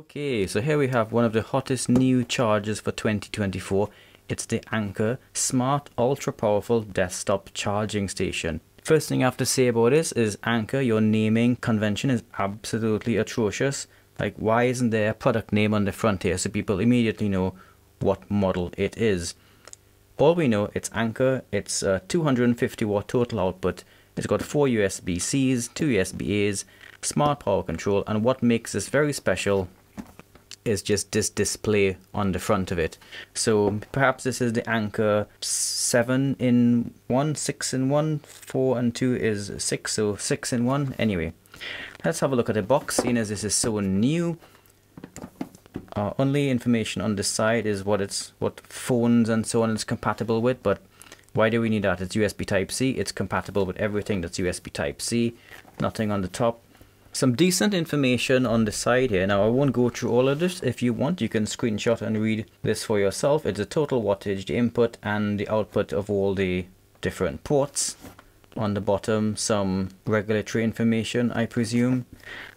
Okay, so here we have one of the hottest new chargers for 2024. It's the Anker Smart Ultra Powerful Desktop Charging Station. First thing I have to say about this is Anker, your naming convention is absolutely atrocious. Like, why isn't there a product name on the front here so people immediately know what model it is? All we know, it's Anker, it's a 250 watt total output, it's got 4 USB-Cs, 2 USB-As, smart power control, and what makes this very special is just this display on the front of it. So perhaps this is the Anker 7 in 1, 6 in 1, 4 and 2 is 6, so 6 in 1. Anyway, let's have a look at the box, seeing as this is so new. Only information on this side is what phones and so on is compatible with, but why do we need that? It's USB Type-C, it's compatible with everything that's USB Type-C, nothing on the top. Some decent information on the side here. Now I won't go through all of this. If you want, you can screenshot and read this for yourself. It's the total wattage, the input and the output of all the different ports. On the bottom, some regulatory information, I presume.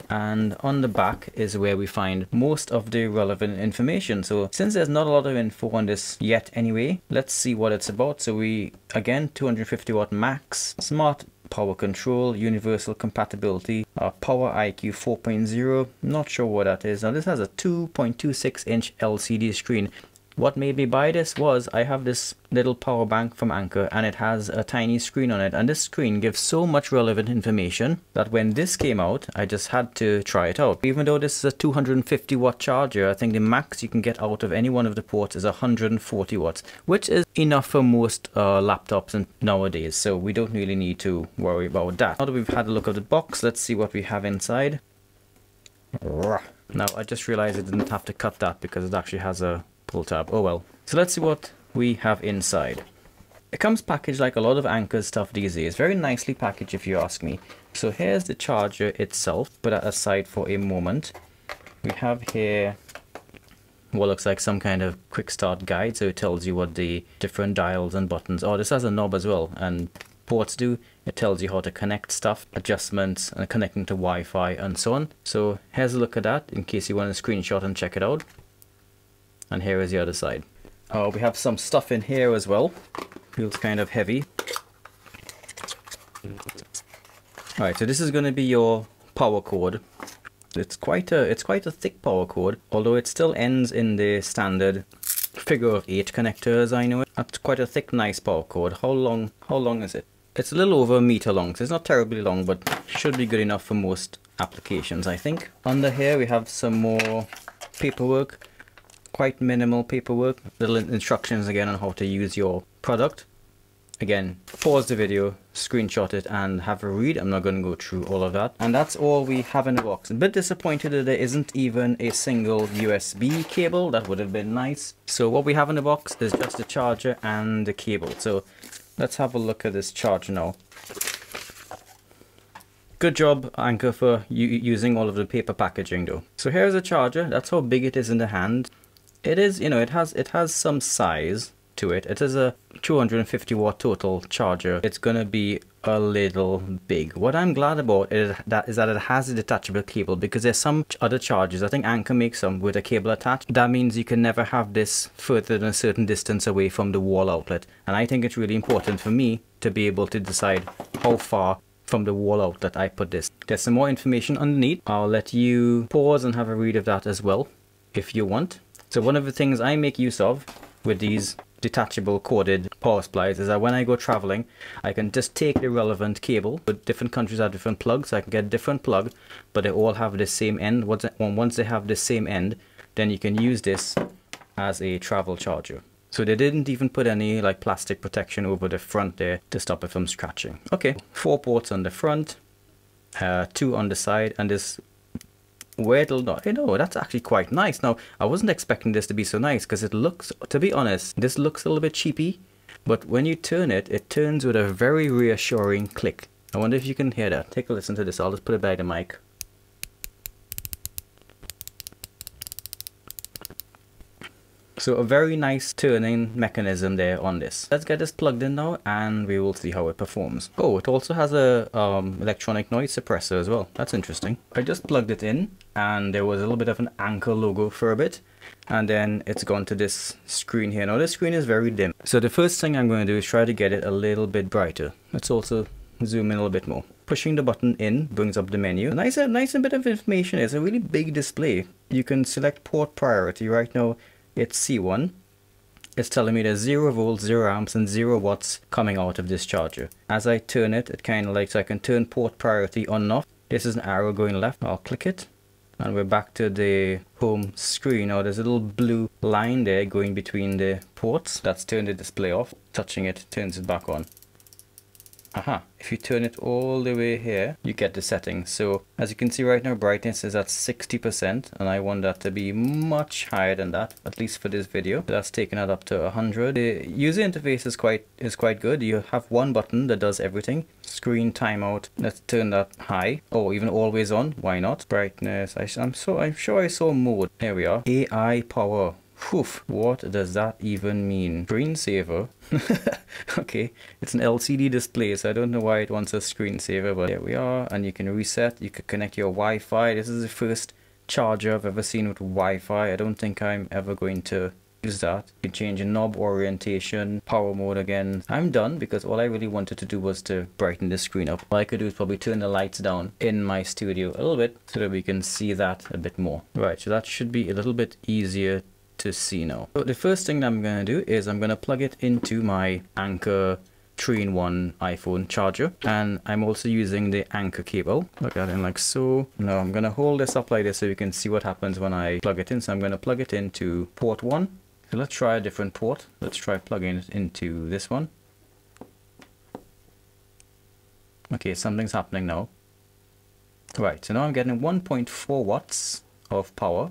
And on the back is where we find most of the relevant information. So since there's not a lot of info on this yet anyway, let's see what it's about. So we, again, 250 watt max, smart power control, universal compatibility, power IQ 4.0, not sure what that is. Now this has a 2.26 inch LCD screen. What made me buy this was I have this little power bank from Anker and it has a tiny screen on it, and this screen gives so much relevant information that when this came out I just had to try it out. Even though this is a 250 watt charger, I think the max you can get out of any one of the ports is 140 watts, which is enough for most laptops nowadays, so we don't really need to worry about that. Now that we've had a look at the box, let's see what we have inside. Now I just realized I didn't have to cut that because it actually has a pull tab. Oh well. So let's see what we have inside. It comes packaged like a lot of Anker's stuff these days. Very nicely packaged if you ask me. So here's the charger itself. Put that aside for a moment. We have here what looks like some kind of quick start guide. So it tells you what the different dials and buttons are. This has a knob as well, and ports do. It tells you how to connect stuff, adjustments, and connecting to Wi-Fi and so on. So here's a look at that in case you want to screenshot and check it out. And here is the other side. We have some stuff in here as well. Feels kind of heavy. Alright, so this is going to be your power cord. It's quite a thick power cord, although it still ends in the standard figure of 8 connectors, I know it. That's quite a thick, nice power cord. How long is it? It's a little over a meter long, so it's not terribly long, but should be good enough for most applications, I think. Under here we have some more paperwork. Quite minimal paperwork, little instructions again on how to use your product. Again, pause the video, screenshot it and have a read. I'm not going to go through all of that. And that's all we have in the box. A bit disappointed that there isn't even a single USB cable. That would have been nice. So what we have in the box is just the charger and the cable. So let's have a look at this charger now. Good job, Anker, for using all of the paper packaging though. So here's a charger. That's how big it is in the hand. It is, you know, it has some size to it. It is a 250 watt total charger. It's gonna be a little big. What I'm glad about is that it has a detachable cable, because there's some other chargers, I think Anker makes some with a cable attached. That means you can never have this further than a certain distance away from the wall outlet. And I think it's really important for me to be able to decide how far from the wall outlet I put this. There's some more information underneath. I'll let you pause and have a read of that as well if you want. So one of the things I make use of with these detachable corded power supplies is that when I go traveling, I can just take the relevant cable. But different countries have different plugs, so I can get a different plug, but they all have the same end. Once they have the same end, then you can use this as a travel charger. So they didn't even put any like plastic protection over the front there to stop it from scratching. Okay, 4 ports on the front, 2 on the side, and this where it'll not, you know, that's actually quite nice. Now I wasn't expecting this to be so nice, because it looks, to be honest, this looks a little bit cheapy, but when you turn it, it turns with a very reassuring click. I wonder if you can hear that. Take a listen to this. I'll just put it by the mic. So a very nice turning mechanism there on this. Let's get this plugged in now and we will see how it performs. Oh, it also has a electronic noise suppressor as well. That's interesting. I just plugged it in and there was a little bit of an Anker logo for a bit. And then it's gone to this screen here. Now this screen is very dim. So the first thing I'm going to do is try to get it a little bit brighter. Let's also zoom in a little bit more. Pushing the button in brings up the menu. Nice bit of information. It's a really big display. You can select port priority. Right now it's C1. It's telling me there's 0 volts, 0 amps and 0 watts coming out of this charger. As I turn it, it kind of like, so I can turn port priority on and off. This is an arrow going left. I'll click it. And we're back to the home screen. Now there's a little blue line there going between the ports. That's turned the display off. Touching it turns it back on. Aha, if you turn it all the way here, you get the settings. So as you can see right now, brightness is at 60% and I want that to be much higher than that, at least for this video. That's taking it up to 100. The user interface is quite good. You have one button that does everything. Screen timeout, let's turn that high, or even always on, why not? Brightness, I'm sure I saw mode. Here we are. AI power. Oof, what does that even mean? Screensaver. Okay, it's an LCD display, so I don't know why it wants a screensaver, but there we are. And you can reset, you can connect your Wi-Fi. This is the first charger I've ever seen with Wi-Fi. I don't think I'm ever going to use that. You can change a knob orientation, power mode again. I'm done because all I really wanted to do was to brighten the screen up. All I could do is probably turn the lights down in my studio a little bit so that we can see that a bit more. Right, so that should be a little bit easier to see now. So the first thing that I'm going to do is I'm going to plug it into my Anker 3-in-1 iPhone charger, and I'm also using the Anker cable. Plug that in like so. Now I'm going to hold this up like this so you can see what happens when I plug it in. So I'm going to plug it into port 1. So let's try a different port. Let's try plugging it into this one. Okay, something's happening now. Right, so now I'm getting 1.4 watts of power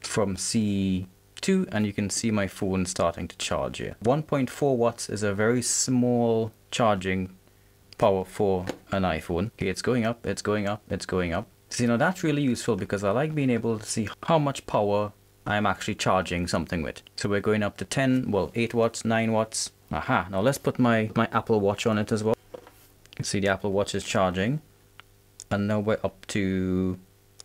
from C2, and you can see my phone starting to charge here. 1.4 watts is a very small charging power for an iPhone. Okay, it's going up, it's going up, it's going up. So, you know, that's really useful because I like being able to see how much power I'm actually charging something with. So we're going up to 10, well, 8 watts, 9 watts. Aha, now let's put my Apple Watch on it as well. You can see the Apple Watch is charging. And now we're up to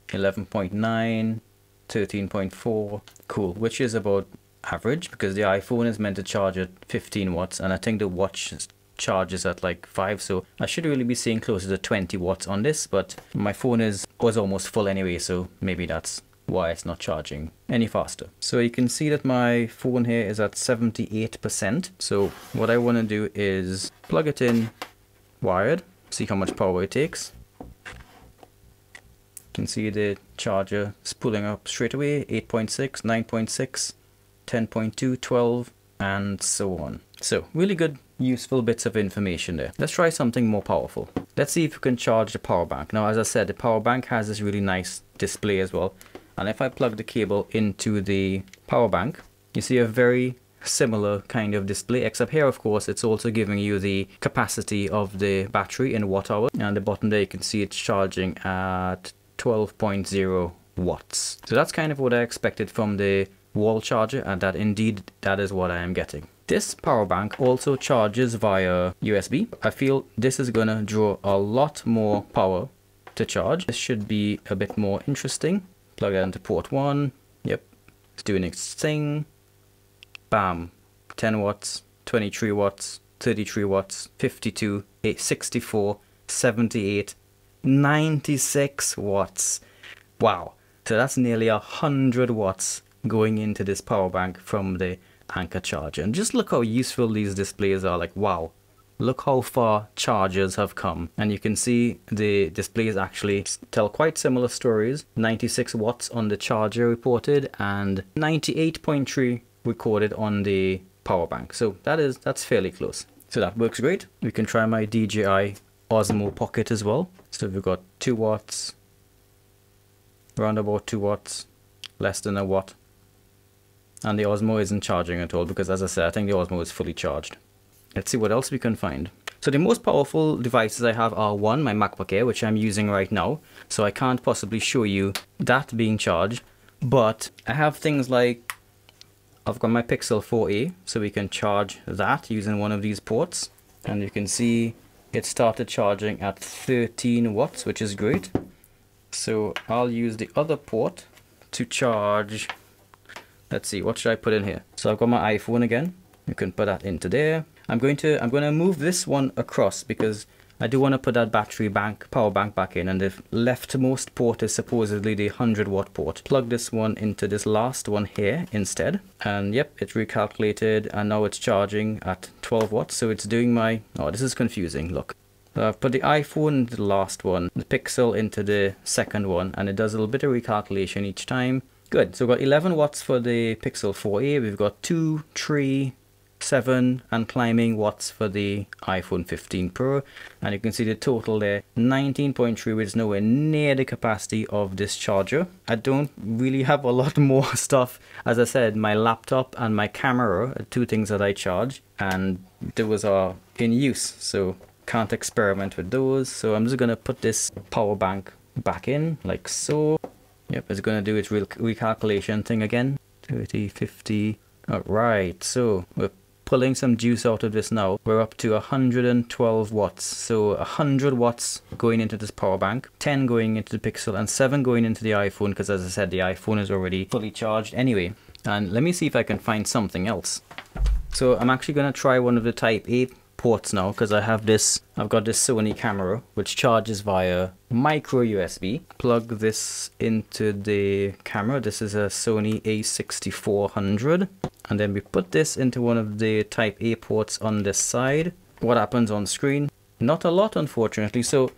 11.9. 13.4, cool, which is about average because the iPhone is meant to charge at 15 watts and I think the watch charges at like 5, so I should really be seeing closer to 20 watts on this, but my phone was almost full anyway, so maybe that's why it's not charging any faster. So you can see that my phone here is at 78%. So what I want to do is plug it in wired, see how much power it takes. You can see the charger is pulling up straight away. 8.6, 9.6, 10.2, 12 and so on. So really good useful bits of information there. Let's try something more powerful. Let's see if we can charge the power bank. Now as I said, the power bank has this really nice display as well, and if I plug the cable into the power bank, you see a very similar kind of display, except here of course it's also giving you the capacity of the battery in watt hours, and the bottom there you can see it's charging at 12.0 watts. So that's kind of what I expected from the wall charger, and that is what I am getting. This power bank also charges via USB. I feel this is gonna draw a lot more power to charge. This should be a bit more interesting. Plug it into port 1. Yep, it's doing its thing. Bam, 10 watts, 23 watts, 33 watts, 52, 64, 78, 96 watts. Wow, so that's nearly 100 watts going into this power bank from the Anker charger. And just look how useful these displays are. Like, wow, look how far chargers have come. And you can see the displays actually tell quite similar stories. 96 watts on the charger reported and 98.3 recorded on the power bank. So that's fairly close. So that works great. We can try my DJI Osmo Pocket as well. So we've got 2 watts, around about 2 watts, less than a watt. And the Osmo isn't charging at all because, as I said, I think the Osmo is fully charged. Let's see what else we can find. So the most powerful devices I have are one, my MacBook Air, which I'm using right now. So I can't possibly show you that being charged. But I have things like I've got my Pixel 4a, so we can charge that using one of these ports. And you can see it started charging at 13 watts, which is great. So I'll use the other port to charge. Let's see, what should I put in here? So I've got my iPhone again. You can put that into there. I'm going to move this one across because I do want to put that power bank back in, and the leftmost port is supposedly the 100-watt port. Plug this one into this last one here instead, and yep, it's recalculated, and now it's charging at 12 watts. So it's doing my, oh, this is confusing, look. So I've put the iPhone into the last one, the Pixel into the second one, and it does a little bit of recalculation each time. Good, so we've got 11 watts for the Pixel 4a, we've got 2, 3, 7 and climbing watts for the iPhone 15 Pro, and you can see the total there 19.3, which is nowhere near the capacity of this charger. I don't really have a lot more stuff. As I said, my laptop and my camera are two things that I charge, and those are in use, so can't experiment with those. So I'm just gonna put this power bank back in like so. Yep, it's gonna do its recalculation thing again. 30, 50. Alright, so we're pulling some juice out of this now. We're up to 112 watts. So 100 watts going into this power bank, 10 going into the Pixel, and 7 going into the iPhone, because as I said, the iPhone is already fully charged anyway. And let me see if I can find something else. So I'm actually going to try one of the Type A ports now, because I've got this Sony camera which charges via micro USB. Plug this into the camera. This is a Sony A6400, and then we put this into one of the Type A ports on this side. What happens on screen? Not a lot, unfortunately. So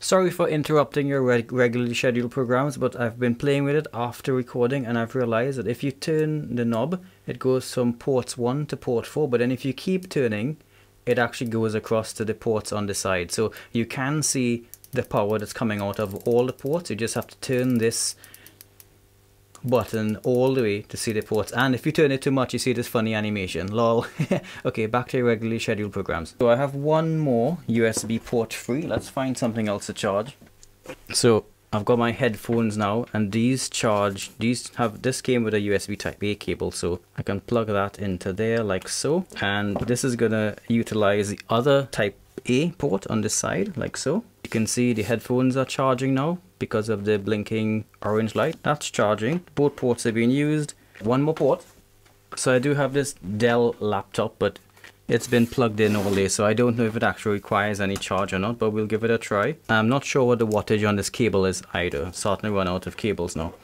sorry for interrupting your regularly scheduled programs, but I've been playing with it after recording, and I've realized that if you turn the knob, it goes from ports 1 to port 4, but then if you keep turning, it actually goes across to the ports on the side. So you can see the power that's coming out of all the ports. You just have to turn this button all the way to see the ports, and if you turn it too much, you see this funny animation, lol. Okay, back to your regularly scheduled programs. So I have one more USB port free. Let's find something else to charge. So I've got my headphones now, and this came with a USB Type A cable, so I can plug that into there like so, and this is gonna utilize the other Type A port on this side like so. You can see the headphones are charging now because of the blinking orange light. That's charging. Both ports are being used. One more port. So I do have this Dell laptop, but it's been plugged in all day, so I don't know if it actually requires any charge or not, but we'll give it a try. I'm not sure what the wattage on this cable is either. Starting to run out of cables now.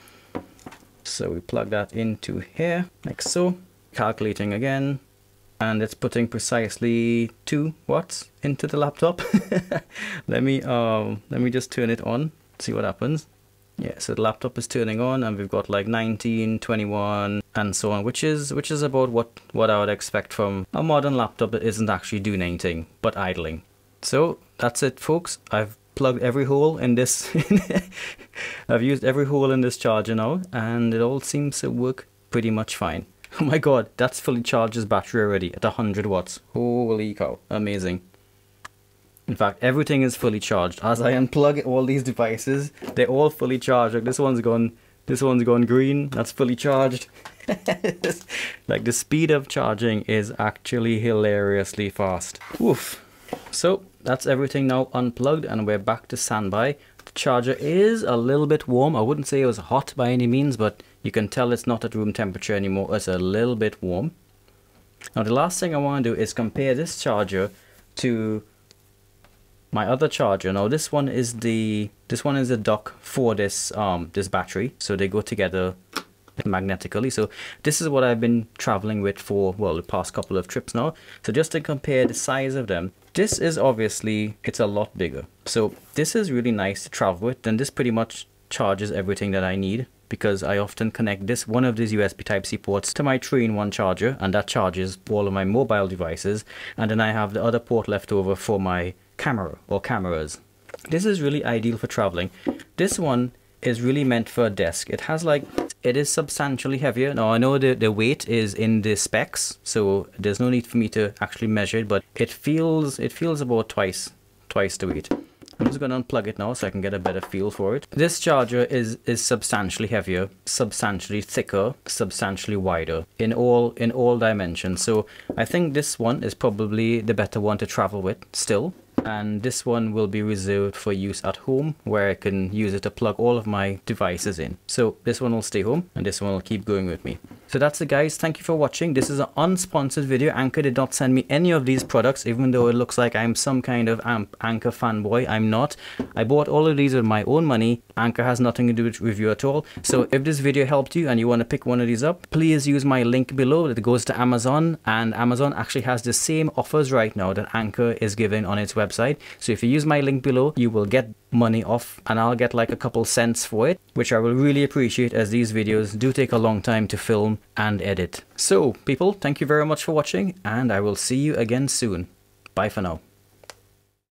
So we plug that into here like so. Calculating again, and it's putting precisely 2 watts into the laptop. let me just turn it on, see what happens. Yeah, so the laptop is turning on, and we've got like 19, 21 and so on, which is about what I would expect from a modern laptop that isn't actually doing anything but idling. So that's it, folks. I've plugged every hole in this I've used every hole in this charger now, and it all seems to work pretty much fine. Oh my god, that's fully charged this battery already at 100 watts. Holy cow, amazing. In fact, everything is fully charged. As I unplug all these devices, they're all fully charged. Like this one's gone green, that's fully charged. Like the speed of charging is actually hilariously fast. Oof. So that's everything now unplugged, and we're back to standby. The charger is a little bit warm. I wouldn't say it was hot by any means, but you can tell it's not at room temperature anymore. It's a little bit warm. Now the last thing I want to do is compare this charger to my other charger. Now this one is the dock for this this battery, so they go together magnetically. So this is what I've been traveling with for, well, the past couple of trips now. So just to compare the size of them, this is obviously, it's a lot bigger. So this is really nice to travel with, and this pretty much charges everything that I need, because I often connect one of these USB Type-C ports to my 3-in-1 charger, and that charges all of my mobile devices, and then I have the other port left over for my camera or cameras. This is really ideal for traveling. This one is really meant for a desk. It is substantially heavier. Now I know the weight is in the specs, so there's no need for me to actually measure it, but it feels about twice the weight. I'm just going to unplug it now so I can get a better feel for it. This charger is substantially heavier, substantially thicker, substantially wider in all dimensions. So I think this one is probably the better one to travel with still. And this one will be reserved for use at home, where I can use it to plug all of my devices in. So this one will stay home and this one will keep going with me. So that's it, guys. Thank you for watching. This is an unsponsored video. Anker did not send me any of these products, even though it looks like I'm some kind of Anker fanboy. I'm not. I bought all of these with my own money. Anker has nothing to do with review at all. So if this video helped you and you want to pick one of these up, please use my link below that goes to Amazon. And Amazon actually has the same offers right now that Anker is giving on its website. So if you use my link below, you will get money off and I'll get like a couple cents for it, which I will really appreciate, as these videos do take a long time to film and edit. So people, thank you very much for watching and I will see you again soon. Bye for now.